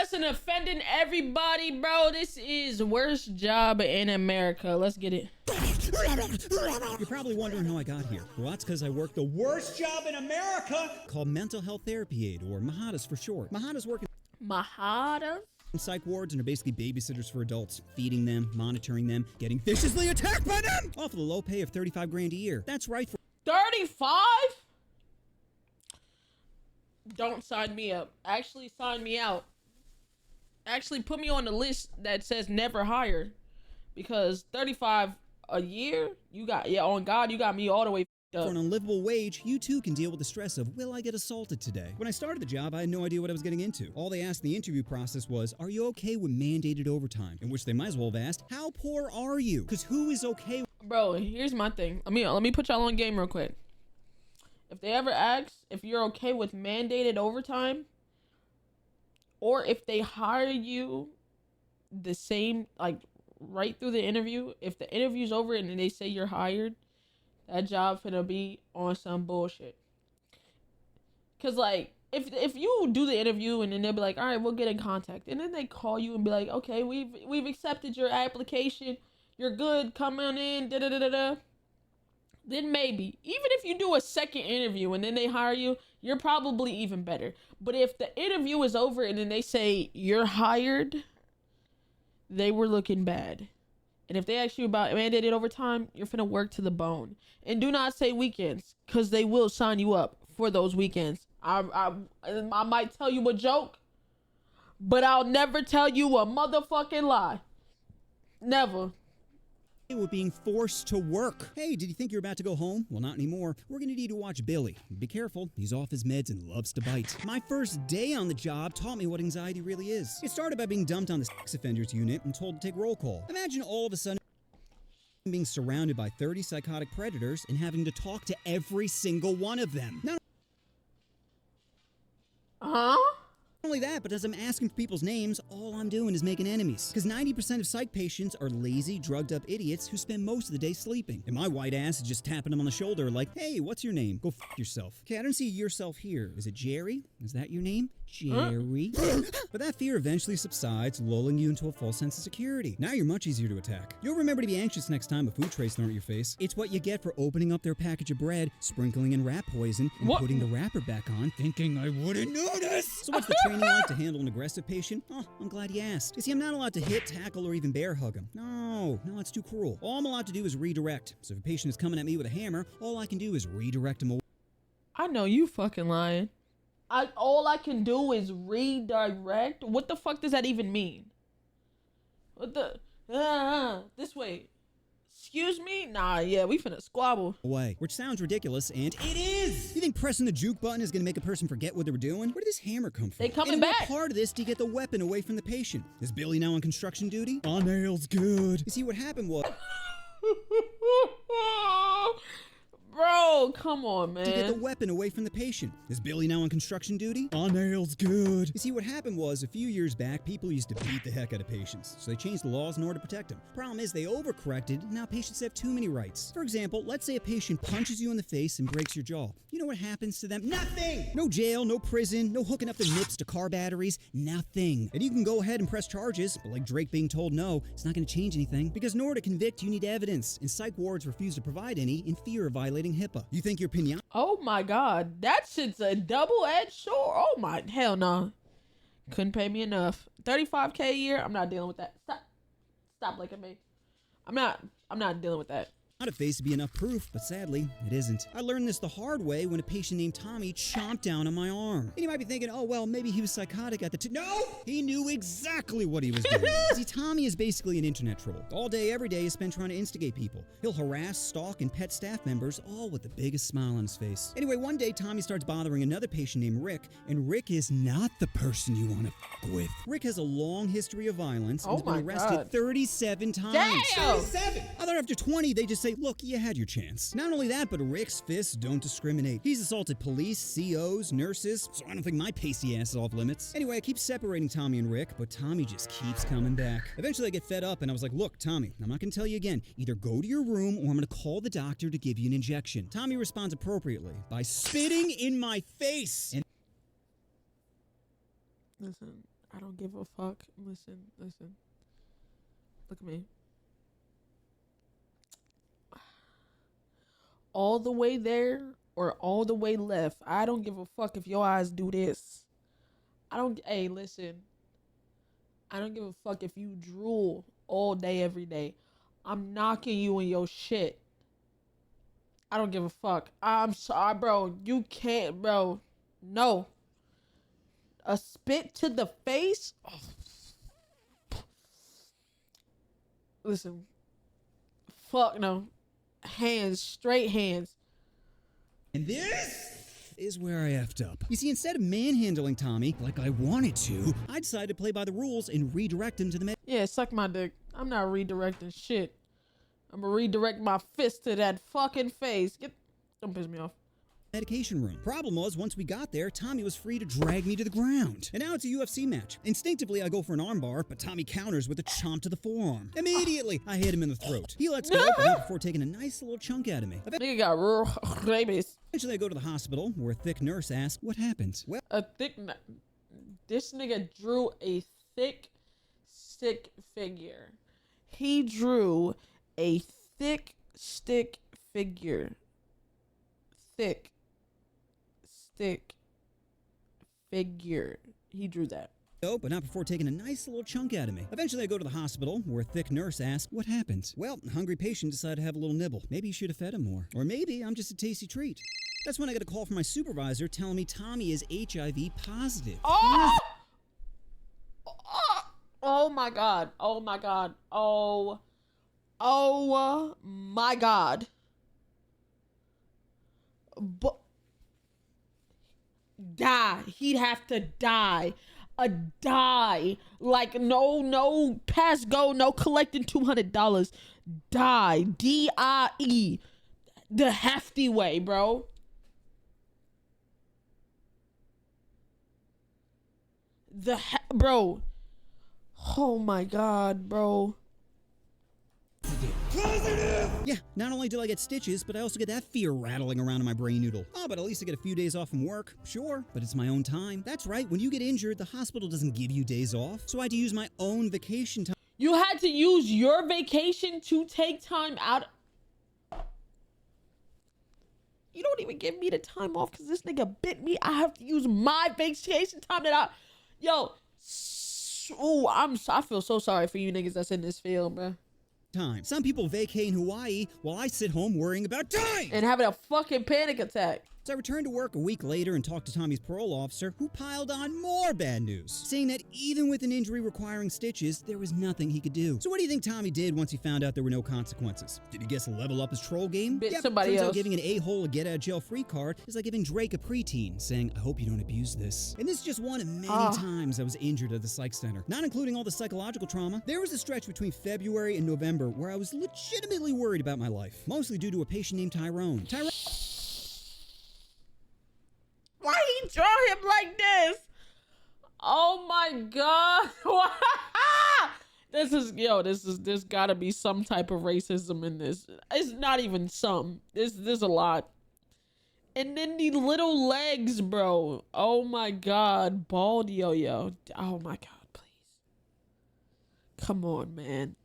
us and offending everybody, bro. This is worst job in America. Let's get it. You're probably wondering how I got here. Well, that's because I work the worst job in America called mental health therapy aide, or MAHADAs for short. MAHADAs work Mahada? in psych wards and are basically babysitters for adults, feeding them, monitoring them, getting viciously attacked by them, all for the low pay of 35 grand a year. That's right. 35? Don't sign me up. Actually, sign me out. Actually, put me on the list that says never hired. Because 35 a year, you got, yeah, on God, you got me all the way up. For an unlivable wage, you too can deal with the stress of, will I get assaulted today? When I started the job, I had no idea what I was getting into. All they asked in the interview process was, are you okay with mandated overtime? In which they might as well have asked, how poor are you? Because who is okay? Bro, here's my thing. Let me put y'all on game real quick. If they ever ask if you're okay with mandated overtime, or if they hire you the same, like, right through the interview, if the interview's over and then they say you're hired, that job finna be on some bullshit. Cause like, if you do the interview and then they'll be like, all right, we'll get in contact, and then they call you and be like, okay, we've accepted your application, you're good, come on in, da da da da da. Then maybe, even if you do a second interview and then they hire you, you're probably even better. But if the interview is over and then they say you're hired, they were looking bad. And if they ask you about mandated overtime, you're finna work to the bone. And do not say weekends, because they will sign you up for those weekends. I might tell you a joke, but I'll never tell you a motherfucking lie. Never. With being forced to work. Hey, did you think you were about to go home? Well, not anymore. We're gonna need to watch Billy. Be careful, he's off his meds and loves to bite. My first day on the job taught me what anxiety really is. It started by being dumped on the sex offenders unit and told to take roll call. Imagine all of a sudden being surrounded by 30 psychotic predators and having to talk to every single one of them. Not only that, but as I'm asking for people's names, all I'm doing is making enemies. Because 90% of psych patients are lazy, drugged up idiots who spend most of the day sleeping. And my white ass is just tapping them on the shoulder like, hey, what's your name? Go f yourself. Okay, I don't see yourself here. Is it Jerry? Is that your name? Jerry? But that fear eventually subsides, lulling you into a false sense of security. Now you're much easier to attack. You'll remember to be anxious next time a food tray's thrown at your face. It's what you get for opening up their package of bread, sprinkling in rat poison, and putting the wrapper back on, thinking I wouldn't notice. So what's the training like to handle an aggressive patient? Oh, I'm glad you asked. You see, I'm not allowed to hit, tackle, or even bear hug him. No, it's too cruel. All I'm allowed to do is redirect. So if a patient is coming at me with a hammer, all I can do is redirect him away. I know you fucking lying. All I can do is redirect? What the fuck does that even mean? What the... this way. Excuse me? Nah, yeah, we finna squabble. Away. Which sounds ridiculous, and it is! You think pressing the juke button is gonna make a person forget what they were doing? Where did this hammer come from? They coming and back. What part of this do you get the weapon away from the patient? Is Billy now on construction duty? On nails good. You see, what happened was... Bro, come on, man. To get the weapon away from the patient. Is Billy now on construction duty? On nails good. You see, what happened was, a few years back, people used to beat the heck out of patients. So they changed the laws in order to protect them. Problem is, they overcorrected, and now patients have too many rights. For example, let's say a patient punches you in the face and breaks your jaw. You know what happens to them? Nothing! No jail, no prison, no hooking up their nips to car batteries, nothing. And you can go ahead and press charges, but like Drake being told no, it's not gonna change anything. Because in order to convict, you need evidence, and psych wards refuse to provide any in fear of violating HIPAA. You think your pinata? Oh my god, that shit's a double-edged sword. Oh my, hell no. Couldn't pay me enough. 35K a year, I'm not dealing with that. Stop looking at me. I'm not dealing with that. A face to be enough proof, but sadly, it isn't. I learned this the hard way when a patient named Tommy chomped down on my arm. And you might be thinking, oh, well, maybe he was psychotic at the time. No! He knew exactly what he was doing. See, Tommy is basically an internet troll. All day, every day is spent trying to instigate people. He'll harass, stalk, and pet staff members, all with the biggest smile on his face. Anyway, one day, Tommy starts bothering another patient named Rick, and Rick is not the person you want to f with. Rick has a long history of violence and has been arrested 37 times. Damn! 37! I thought after 20, they just say, look, you had your chance. Not only that, but Rick's fists don't discriminate. He's assaulted police, COs, nurses, so I don't think my pasty ass is off limits. Anyway, I keep separating Tommy and Rick, but Tommy just keeps coming back. Eventually, I get fed up, and I was like, look, Tommy, I'm not gonna tell you again. Either go to your room, or I'm gonna call the doctor to give you an injection. Tommy responds appropriately by spitting in my face. And listen, I don't give a fuck. Listen. Look at me. All the way there or all the way left. I don't give a fuck if your eyes do this. Hey, listen. I don't give a fuck if you drool all day, every day. I'm knocking you in your shit. I don't give a fuck. I'm sorry, bro. You can't, bro. No. A spit to the face? Oh. Listen. Fuck no. Hands. Straight hands. And this is where I effed up. You see, instead of manhandling Tommy like I wanted to, I decided to play by the rules and redirect him to the Yeah, suck my dick. I'm not redirecting shit. I'm gonna redirect my fist to that fucking face. Don't piss me off. medication room. Problem was, once we got there, Tommy was free to drag me to the ground. And now it's a UFC match. Instinctively, I go for an armbar, but Tommy counters with a chomp to the forearm. Immediately, I hit him in the throat. He lets go, but not before taking a nice little chunk out of me. Nigga got rabies. Eventually, I go to the hospital, where a thick nurse asks, what happened? Well, this nigga drew a thick stick figure. He drew a thick stick figure. Thick stick figure. He drew that. Oh, but not before taking a nice little chunk out of me. Eventually, I go to the hospital, where a thick nurse asks, what happened? Well, a hungry patient decided to have a little nibble. Maybe you should have fed him more. Or maybe I'm just a tasty treat. That's when I get a call from my supervisor telling me Tommy is HIV positive. Oh! Oh my god. Oh my god. Oh my god. But die. He'd have to die. Die. Like no pass go, no collecting $200. Die. D-I-E. The hefty way, bro. Bro. Oh my god, bro. Yeah, not only do I get stitches, but I also get that fear rattling around in my brain noodle. Oh, but at least I get a few days off from work. Sure, but it's my own time. That's right, when you get injured, the hospital doesn't give you days off. So I had to use my own vacation time. You had to use your vacation to take time out. You don't even give me the time off because this nigga bit me. I have to use my vacation time that Yo. Ooh, I feel so sorry for you niggas that's in this field, bro. Some people vacay in Hawaii while I sit home worrying about dying and having a fucking panic attack. So I returned to work a week later and talked to Tommy's parole officer, who piled on more bad news, saying that even with an injury requiring stitches, there was nothing he could do. So what do you think Tommy did once he found out there were no consequences? Did he guess level up his troll game? Bit yep, somebody turns else. out giving an a-hole a get-out-of-jail-free card is like giving Drake a preteen, saying, I hope you don't abuse this. And this is just one of many times I was injured at the psych center, not including all the psychological trauma. There was a stretch between February and November where I was legitimately worried about my life, mostly due to a patient named Tyrone. Why he draw him like this? Oh my god. There's gotta be some type of racism in this. It's not even some. There's a lot. And then the little legs, bro. Oh my god. Bald yo-yo. Oh my god, please. Come on, man.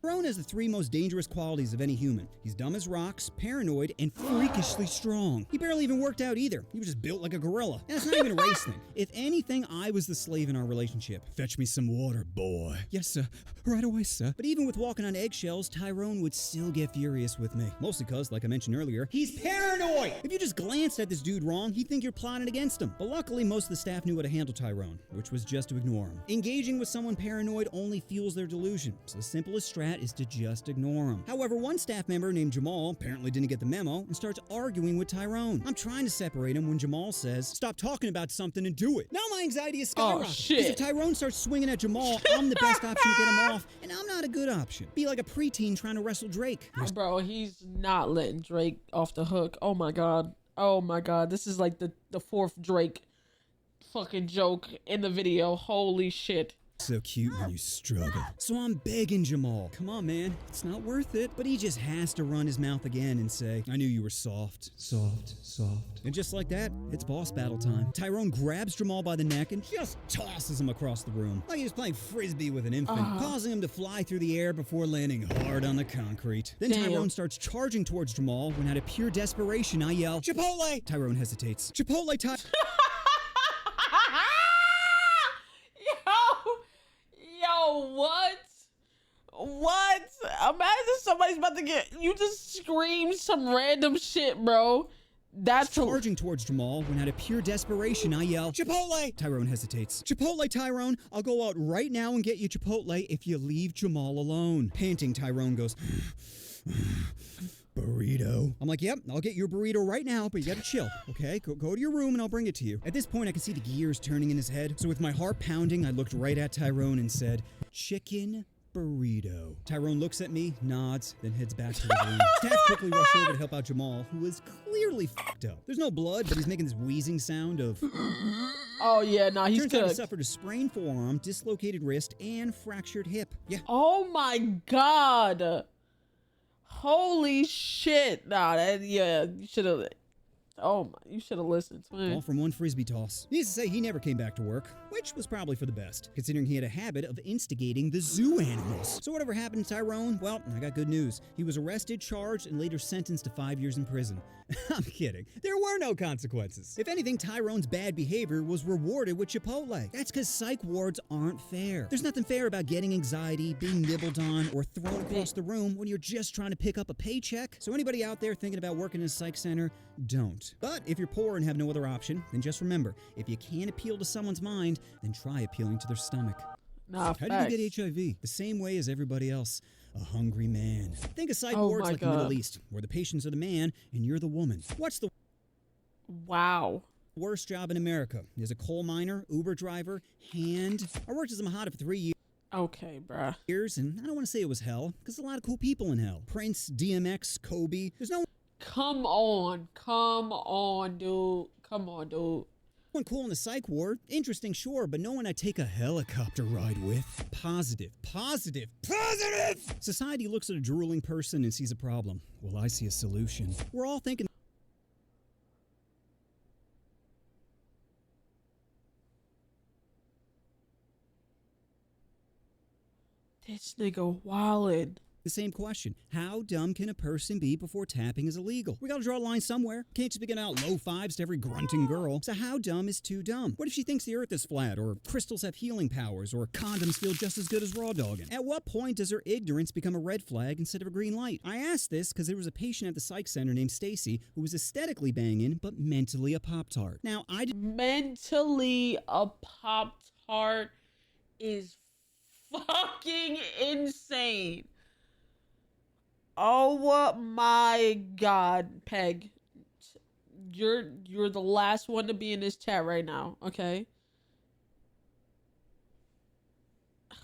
Tyrone has the three most dangerous qualities of any human. He's dumb as rocks, paranoid, and freakishly strong. He barely even worked out either. He was just built like a gorilla. And it's not even a race thing. If anything, I was the slave in our relationship. Fetch me some water, boy. Yes, sir. Right away, sir. But even with walking on eggshells, Tyrone would still get furious with me. Mostly because, like I mentioned earlier, he's paranoid! If you just glanced at this dude wrong, he'd think you're plotting against him. But luckily, most of the staff knew how to handle Tyrone, which was just to ignore him. Engaging with someone paranoid only fuels their delusion, so the simplest strat is to just ignore him. However, one staff member named Jamal apparently didn't get the memo and starts arguing with Tyrone. I'm trying to separate him when Jamal says, stop talking about something and do it. Now my anxiety is skyrocketing. Oh, shit. Because if Tyrone starts swinging at Jamal, I'm the best option to get him off, and I'm not a good option. Be like a preteen trying to wrestle Drake. Bro, he's not letting Drake off the hook. Oh my god. Oh my god. This is like the fourth Drake fucking joke in the video. Holy shit. so cute when you struggle. So I'm begging Jamal, come on, man, it's not worth it. But he just has to run his mouth again and say, I knew you were soft, soft, soft. And just like that, it's boss battle time. Tyrone grabs Jamal by the neck and just tosses him across the room, like he was playing frisbee with an infant, causing him to fly through the air before landing hard on the concrete. Then Tyrone starts charging towards Jamal when out of pure desperation, I yell, Chipotle! Tyrone hesitates. Chipotle time. Yo, what? What? Imagine somebody's about to get, you just scream some random shit, bro. That's charging towards Jamal when out of pure desperation, I yell, Chipotle! Tyrone hesitates. Chipotle, Tyrone, I'll go out right now and get you Chipotle if you leave Jamal alone. Panting, Tyrone goes, burrito. I'm like, yep, I'll get your burrito right now, but you gotta chill, okay? Go to your room and I'll bring it to you. At this point, I can see the gears turning in his head. So with my heart pounding, I looked right at Tyrone and said, chicken burrito. Tyrone looks at me, nods, then heads back to the room. Staff quickly rushed over to help out Jamal, who was clearly f***ed up. There's no blood, but he's making this wheezing sound of... Oh yeah, nah, he's Turns good. out he suffered a sprained forearm, dislocated wrist, and fractured hip. Yeah. Oh my god. Holy shit. Nah, yeah, you should have... Oh my, you should have listened to him. All from one frisbee toss. Needless to say, he never came back to work, which was probably for the best, considering he had a habit of instigating the zoo animals. So whatever happened to Tyrone, well, I got good news. He was arrested, charged, and later sentenced to 5 years in prison. I'm kidding. There were no consequences. If anything, Tyrone's bad behavior was rewarded with Chipotle. That's because psych wards aren't fair. There's nothing fair about getting anxiety, being nibbled on, or thrown across the room when you're just trying to pick up a paycheck. So anybody out there thinking about working in a psych center, don't. But if you're poor and have no other option, then just remember, if you can't appeal to someone's mind, then try appealing to their stomach. Nah, How did you get HIV? The same way as everybody else. A hungry man. Think of psych wards like the Middle East, where the patients are the man and you're the woman. What's the worst job in America? As a coal miner, Uber driver, hand. I worked as a Mahada for 3 years. Okay, bruh. And I don't want to say it was hell, because there's a lot of cool people in hell. Prince, DMX, Kobe. There's no... Come on, dude. Come on, dude. One cool in the psych ward. Interesting, sure, but no one I'd take a helicopter ride with. Positive, positive, positive! Society looks at a drooling person and sees a problem. Well, I see a solution. We're all thinking... This nigga wildin'. The same question. How dumb can a person be before tapping is illegal? We gotta draw a line somewhere. Can't just be giving out low fives to every grunting girl. So how dumb is too dumb? What if she thinks the earth is flat, or crystals have healing powers, or condoms feel just as good as raw dogging? At what point does her ignorance become a red flag instead of a green light? I asked this because there was a patient at the psych center named Stacy who was aesthetically banging, but mentally a Pop-Tart. Now, Mentally a Pop-Tart is fucking insane. Oh my god, Peg. You're the last one to be in this chat right now, okay? I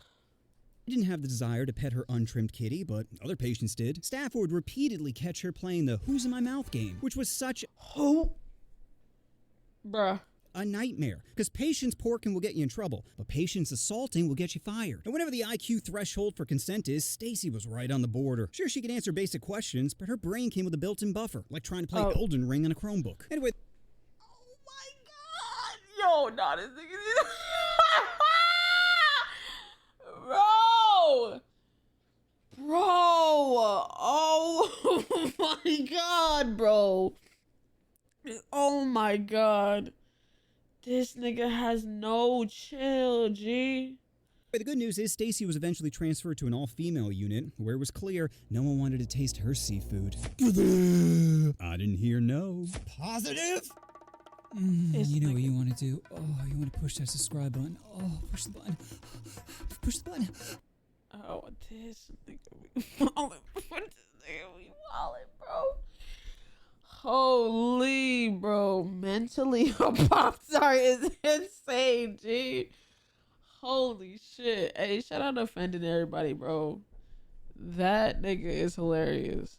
didn't have the desire to pet her untrimmed kitty, but other patients did. Staff would repeatedly catch her playing the who's in my mouth game, which was such Bruh. a nightmare, because patients porking will get you in trouble, but patients assaulting will get you fired. And whatever the IQ threshold for consent is, Stacy was right on the border. Sure, she could answer basic questions, but her brain came with a built-in buffer, like trying to play Elden Ring on a Chromebook. Anyway. Oh my god! Yo, nah, this nigga. Bro! Oh my god, bro. Oh my god. This nigga has no chill, G. But the good news is Stacy was eventually transferred to an all-female unit, where it was clear no one wanted to taste her seafood. I didn't hear no. Positive? You know what you want to do? Oh, you want to push that subscribe button. Oh, push the button. Push the button. Oh, this nigga we wildin'. This nigga we wildin', bro. Holy, bro. Mentally a Pop-Tart is insane, G. Holy shit. Hey, shout out to offending everybody, bro. That nigga is hilarious.